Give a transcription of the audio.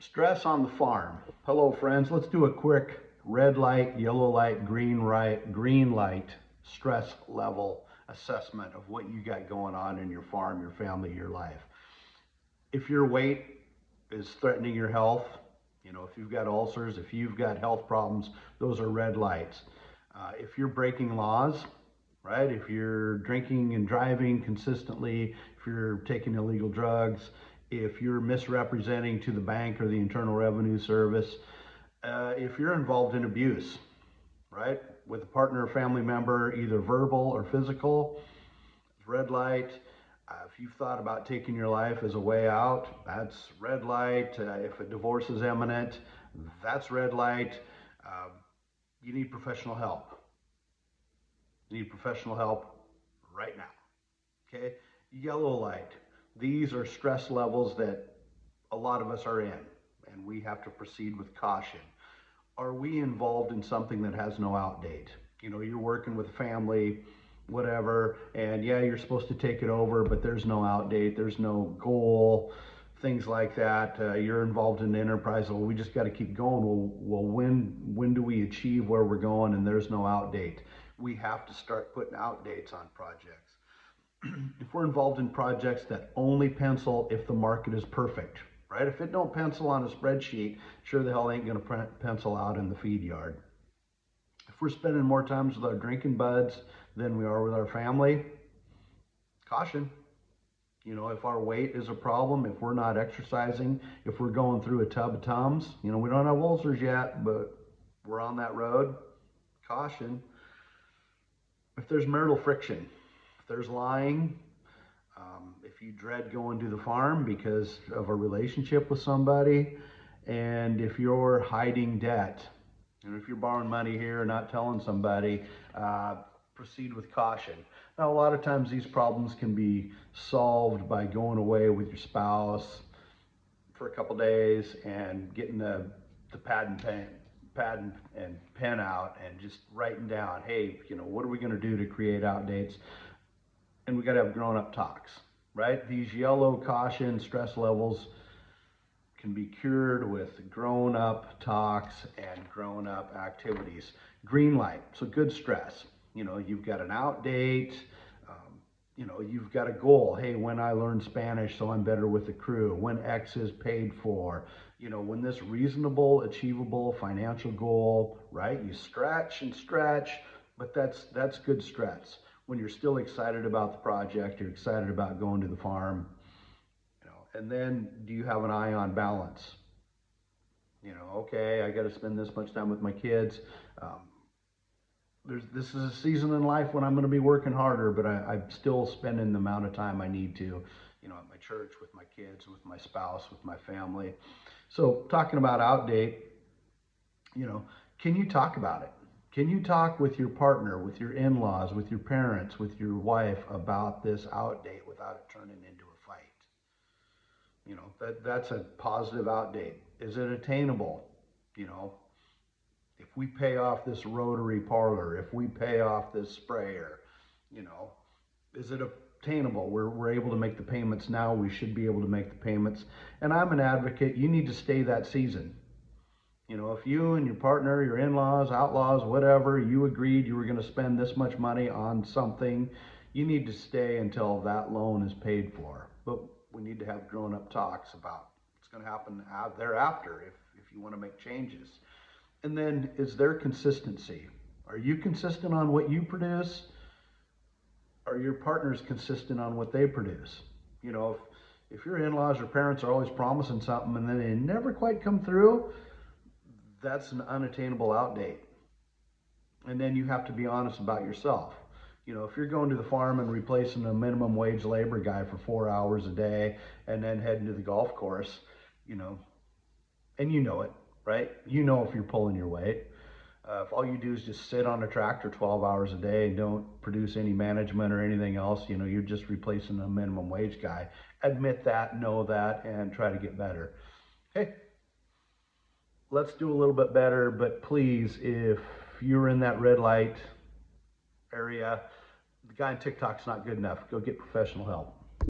Stress on the farm. Hello friends, let's do a quick red light, yellow light, green light stress level assessment of what you got going on in your farm, your family, your life. If your weight is threatening your health, if you've got ulcers, if you've got health problems, those are red lights. If you're breaking laws, right? If you're drinking and driving consistently, if you're taking illegal drugs, if you're misrepresenting to the bank or the Internal Revenue Service, if you're involved in abuse, right? With a partner or family member, either verbal or physical, red light. If you've thought about taking your life as a way out, that's red light. If a divorce is imminent, that's red light. You need professional help. You need professional help right now. Okay? Yellow light. These are stress levels that a lot of us are in, and we have to proceed with caution. Are we involved in something that has no out date? You're working with family, whatever, and yeah, you're supposed to take it over, but there's no out date, there's no goal, things like that. You're involved in the enterprise. Well, we just got to keep going. Well, when do we achieve where we're going and there's no out date? We have to start putting out dates on projects. If we're involved in projects that only pencil if the market is perfect, right? If it don't pencil on a spreadsheet, sure the hell ain't going to pencil out in the feed yard. If we're spending more time with our drinking buds than we are with our family, caution. If our weight is a problem, if we're not exercising, if we're going through a tub of Tums, we don't have ulcers yet, but we're on that road, caution. If there's marital friction, if there's lying, if you dread going to the farm because of a relationship with somebody, and if you're hiding debt, and if you're borrowing money here and not telling somebody, proceed with caution. Now, a lot of times these problems can be solved by going away with your spouse for a couple days and getting the pad and pen out and just writing down, hey, what are we going to do to create outdates? And we got to have grown-up talks, right? These yellow caution stress levels can be cured with grown-up talks and grown-up activities. Green light, so good stress. You've got an out date. You've got a goal. Hey, when I learn Spanish, so I'm better with the crew. When X is paid for. When this reasonable, achievable financial goal, right? You stretch and stretch, but that's good stretch. When you're still excited about the project, you're excited about going to the farm, and then do you have an eye on balance? Okay, I got to spend this much time with my kids. This is a season in life when I'm going to be working harder, but I'm still spending the amount of time I need to, at my church, with my kids, with my spouse, with my family. So talking about outdate, can you talk about it? Can you talk with your partner, with your in-laws, with your parents, with your wife about this outdate without it turning into a fight? That's a positive outdate. Is it attainable? If we pay off this rotary parlor, if we pay off this sprayer, is it attainable? We're able to make the payments now. We should be able to make the payments. And I'm an advocate. You need to stay that season. If you and your partner, your in-laws, outlaws, whatever, you agreed you were going to spend this much money on something, you need to stay until that loan is paid for. But we need to have grown-up talks about what's going to happen thereafter if you want to make changes. And then, is there consistency? Are you consistent on what you produce? Are your partners consistent on what they produce? If your in-laws or parents are always promising something and then they never quite come through, that's an unattainable outdate. And then you have to be honest about yourself. If you're going to the farm and replacing a minimum wage labor guy for 4 hours a day and then heading to the golf course, and it, right? If you're pulling your weight. If all you do is just sit on a tractor 12 hours a day and don't produce any management or anything else, you're just replacing a minimum wage guy. Admit that, know that, and try to get better. Okay. Let's do a little bit better, but please, if you're in that red light area, the guy on TikTok's not good enough. Go get professional help.